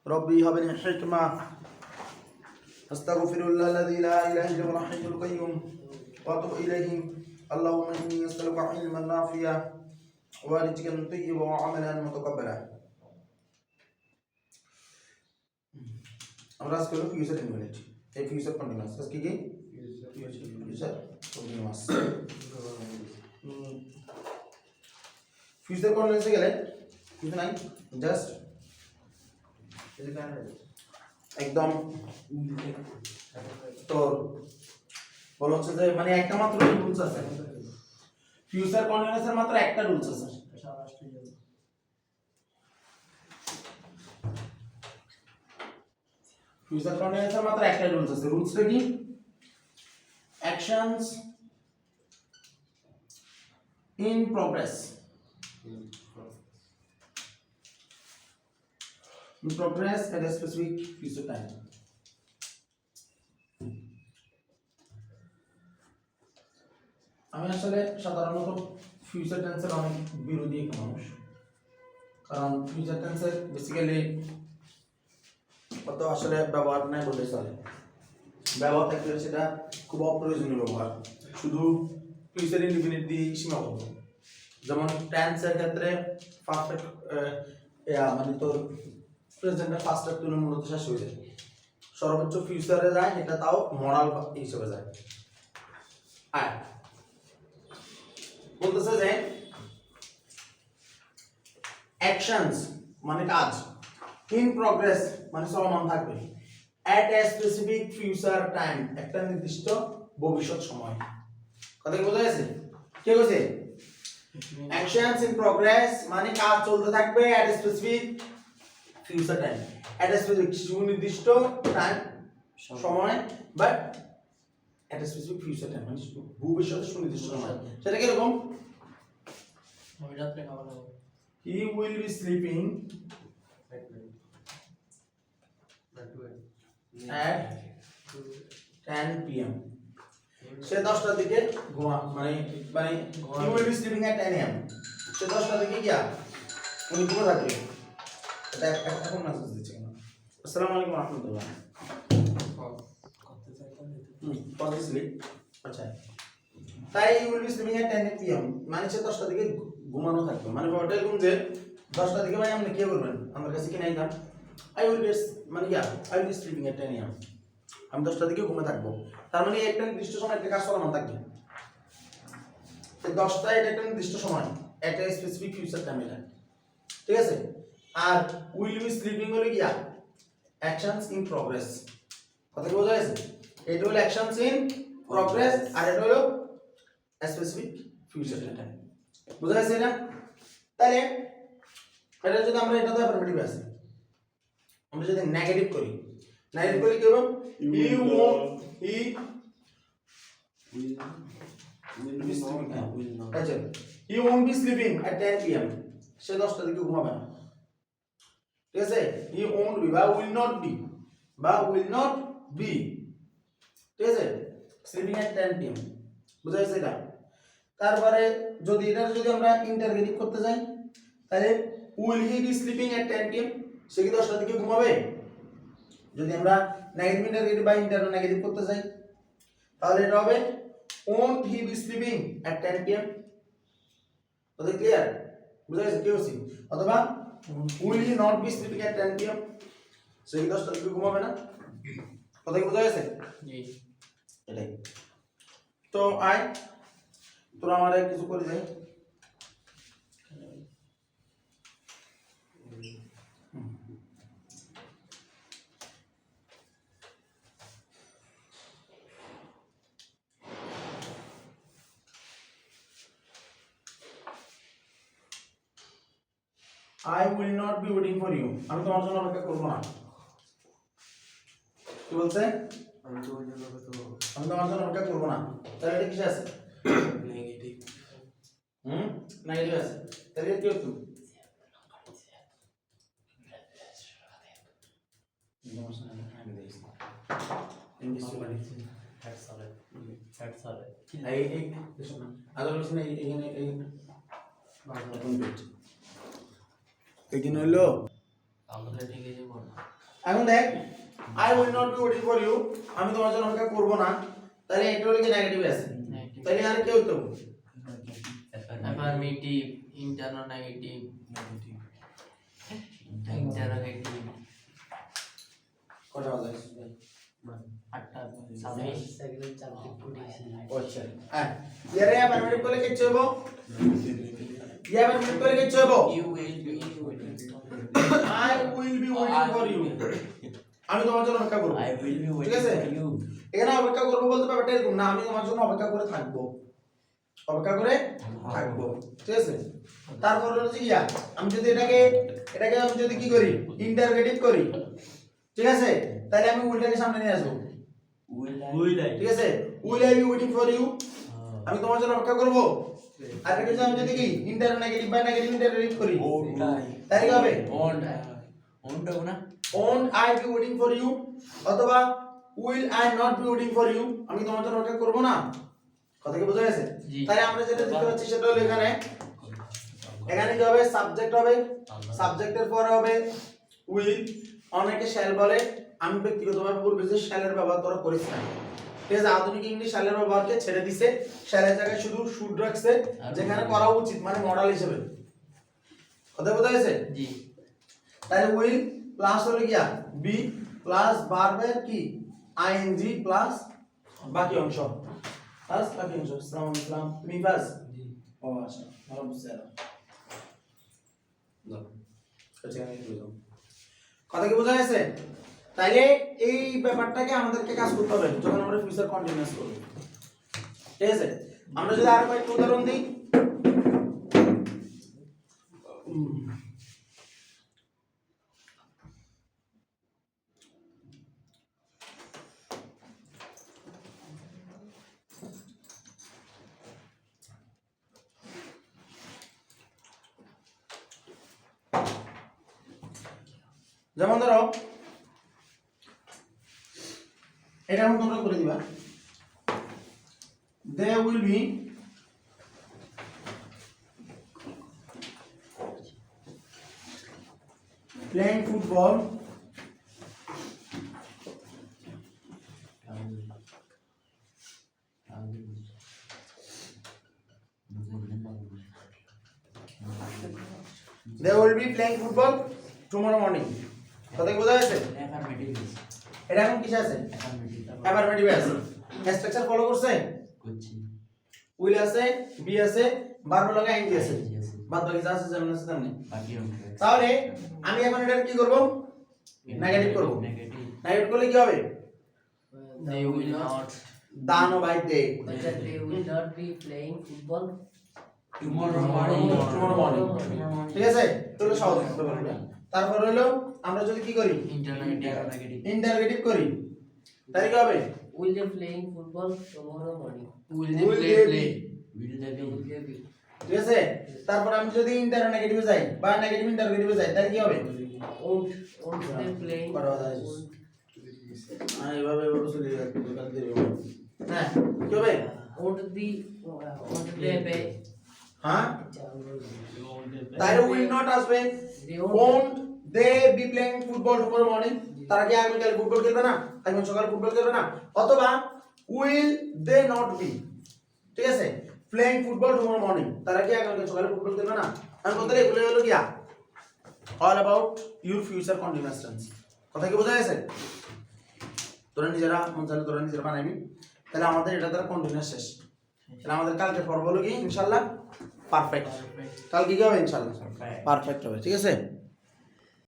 ربي هب لي حكمة أستغفر الله الذي لا إله إلا هو الحي القيوم وأتوب إليه اللهم إني أسألك علما نافعا ورزقا طيبا وعملا متقبلا আমরা আজকে হলো ফিউচার ইনভ্যালিড এই ফিউচার কন্টিনিউয়াস আজকে কি ফিউচার কন্টিনিউয়াস ফিউচার কন্টিনিউয়াসে গেলে কিছু নাই জাস্ট একদম তোর বলা হচ্ছে যে মানে একটা মাত্র রুলস আছে ফিউচার কন্টিনিউয়াসের মাত্র একটা রুলস আছে ফিউচার কন্টিনিউয়াসের মাত্র একটা রুলস আছে রুলসটা কি actions in progress in progress at a specific future time আমি আসলে সাধারণত ফিউচার টেন্সের অনেক বিরোধী একটা মানুষ কারণ ফিউচার টেন্সের বেসিক্যালি কত আসলে ব্যবহার নাই বলতে চলে ব্যবহার থাকলে সেটা খুব অপ্রয়োজনীয় ব্যবহার শুধু ফিউচার ইনডিফিনিট দিয়ে সীমাবদ্ধ যেমন টেন্সের ক্ষেত্রে পারফেক্ট মানে তোর প্রেজেন্টের ফার্স্ট স্টেপ তুলে মূলত শেষ হয়ে যায় সর্বোচ্চ ফিউচারে যায় এটা তাও মডাল হিসেবে যায় আর বলতেছে যে অ্যাকশনস মানে কাজ ইন প্রগ্রেস মানে চলমান থাকবে at a specific future time একটা নির্দিষ্ট ভবিষ্যৎ সময় কথা কি বোঝা গেছে কে কইছে অ্যাকশনস ইন প্রগ্রেস মানে কাজ চলতে থাকবে at a specific future time at a specific সুনির্দিষ্ট টাইম সময় but at a specific future time মানে ভবিষ্যতের সুনির্দিষ্ট সময় সেটা কি রকম আমি রাতে খাওয়া দাও he will be sleeping at 10 pm সে 10টার দিকে মানে he will be sleeping at 10 am সে 10টার দিকে গিয়া উনি ঘুমে থাকবে এটা এখন মেসেজ দিচ্ছে কেন আসসালামু আলাইকুম ওয়া রাহমাতুল্লাহ করতে চাই আচ্ছা তাই he will be sleeping at 10 pm মানে সে 10টার দিকে ঘুমানো থাকবে মানে ব্যাপারটা এরকম যে 10টার দিকে ভাই আপনি কি করবেন আমার কাছে কি নাই দাম I will be মানে I will be sleeping at 10 am আমি 10টার দিকে ঘুমে থাকবো তার মানে একটা নির্দিষ্ট সময় একটা কাজ চলমান থাকবে এই 10টা এটা একটা নির্দিষ্ট সময় একটা স্পেসিফিক ফিউচার টাইম এটা ঠিক আছে আর will be sleeping হলো কি অ্যাকশনস ইন প্রগ্রেস কথা কি বোঝা গেছে এটা হলো অ্যাকশনস ইন প্রগ্রেস আর এটা হলো স্পেসিফিক ফিউচার টাইম বোঝা গেছে এটা তাহলে এটা যদি আমরা এটা তো অ্যাফার্মেটিভ আছে আমরা যদি নেগেটিভ করি কি হবে he won't be sleeping at 10 pm সে 10টার দিকে ঘুমাবে না ঠিক আছে he won't be বা will not be ঠিক আছে sleeping at 10 pm বুঝা গেছে এটা তারপরে যদি আমরা ইন্টারগেটিভ করতে যাই তাহলে will he be sleeping at 10 pm সে কি 10টার দিকে ঘুমাবে যদি আমরা নেগেটিভ ইন্টারগেটিভ বা ইন্টারনেগেটিভ করতে যাই তাহলে এটা হবে won't he be sleeping at 10 pm ওটা ক্লিয়ার বুঝা গেছে কি হচ্ছে অথবা will he not be sleeping at 10 pm সে কি 10টার দিকে ঘুমাবে না কথা কি বুঝা গেছে জি এটাই তো তোরা আমারে কিছু করে দেয় I will not be waiting for you আমি তোমার জন্য অপেক্ষা করব না কি বলছে আমি তোমার জন্য অপেক্ষা করব না তাহলে এটা কিসে আছে নেগেটিভ নেগেটিভ আছে তাহলে কি হতো এই দিন হইলো আমাদের ঠিক আছে বল এখন দেখ I will not be waiting for you, আমি তোমার জন্য অপেক্ষা করব না, তাহলে এটা হলো কি নেগেটিভ আছে, তাহলে আর কি হতো অ্যাফার্মেটিভ, ইন্টারোগেটিভ, ইন্টারোগেটিভ, কটা বাজে আটটা সাবমিট আচ্ছা হ্যাঁ ইয়ারে অ্যাফার্মেটিভ করলে কি হইব, ইয়া অ্যাফার্মেটিভ করলে কি হইব you will be waiting, I will be waiting for you, আমি তোমার জন্য অপেক্ষা করব, আই উইল বি ঠিক আছে ওয়েটিং ফর ইউ, এখানে অপেক্ষা করব বলতে ব্যাপারটা এরকম না, আমি তোমার জন্য অপেক্ষা করে থাকবো, অপেক্ষা করে থাকবো, ঠিক আছে। তারপর হলো যে ইয়া আমি যদি এটাকে আমি যদি কি করি ইন্টারোগেটিভ করি, ঠিক আছে, তাহলে আমি উইলটাকে সামনে নিয়ে আসবো, উইল ঠিক আছে, will I be waiting for you, আমি তোমার জন্য অপেক্ষা করব, আর এটা যদি আমি যদি কি ইন্টারোগেটিভ বা নেগেটিভ ইন্টারোগেটিভ করি তাহলে কি হবে ওন্ট দেবো না, won't I be waiting for you অথবা will I not be waiting for you, আমি তোমার জন্য অপেক্ষা করব না, কথা কি বোঝা গেছে? জি। তাহলে আমরা যেটা দেখতে পাচ্ছি সেটা হলো এখানে কি হবে সাবজেক্ট হবে, সাবজেক্টের পরে হবে will, অনেকে shall বলে, আমি ব্যক্তিগতভাবে বলবো যে shall এর ব্যবহার তোরা করিস না, ঠিক আছে, আধুনিক ইংলিশ shall এর ব্যবহারকে ছেড়ে দিছে, shall এর জায়গায় শুধু should রাখছে, যেখানে করা উচিত মানে মডেল হিসেবে, কথা বোঝা গেছে? জি, তাহলে উইল প্লাস হলো কি বি প্লাস ভার্বের কি আইএনজি প্লাস বাকি অংশ, বাকি অংশ আসসালামু আলাইকুম তুমি বাস জি, ও আচ্ছা ভালো বুঝতে পারলাম, দাও আচ্ছা আমি তুলে দাও, কথা কি বোঝা গেছে? তাইলে এই ব্যাপারটাকে আমাদেরকে কাজ করতে হবে যখন আমরা ফিউচার কন্টিনিউয়াস করব, ঠিক আছে। আমরা যদি আরো কয়েকটা উদাহরণ দিই, যেমন ধরো এটা আমি তোমরা করে দিবা, they will be playing football they will be playing football tomorrow morning, কথা কি বোঝা গেছে? অ্যাফার্মেটিভ, এটা এখন কিসে আছে অ্যাফার্মেটিভ অ্যাফার্মেটিভ আছে, স্ট্রাকচার ফলো করছে, করছি, উইল আছে বি আছে ভার্ব লাগা আইএনজি আছে, জি আছে, বাদ বাকি যা আছে যেমন আছে তেমনি। বাকি অংশ তাহলে আমি এখন এটা কি করব নেগেটিভ করব, নেগেটিভ, নেগেটিভ করলে কি হবে they will not, দান ও by they But that they will not be playing football. tomorrow morning, tomorrow morning, ঠিক আছে, তাহলে সহজ ব্যাপারটা। তারপর হলো আমরা যদি কি করি ইন্টারোগেটিভ, ইন্টারোগেটিভ করি তাহলে কি হবে Will they playing football tomorrow morning? will they Will play they play, be? will they Will be, they be? ঠিক আছে। তারপর আমি যদি ইন্টারোগেটিভে যাই বা নেগেটিভ ইন্টারোগেটিভে যাই তাহলে কি হবে Won't they playing? But what is- Won't- এইভাবে চলে যাবে হ্যাঁ কি হবে Won't they be? হ্যাঁ তাহলে উইল নট আসবে They won't won't. they be playing football tomorrow morning, তারা কি আগামীকাল ফুটবল খেলবে না, আগামী সকালে ফুটবল খেলবে না, অথবা will they not be, ঠিক আছে, playing football tomorrow morning, তারা কি আগামীকাল সকালে ফুটবল খেলবে না, আমি বলতে এগুলো হলো কি all about your future continuous tense, কথা কি বোঝা গেছে? তোরা নিজেরা মন চাইলে তোরা নিজেরা বানাইবি, তাহলে আমাদের এটা দ্বারা কন্টিনিউয়াস শেষ, তাহলে আমাদের কালকে পর্ব হলো কি ইনশাআল্লাহ পারফেক্ট, কালকে কি হবে ইনশাআল্লাহ পারফেক্ট হবে, ঠিক আছে।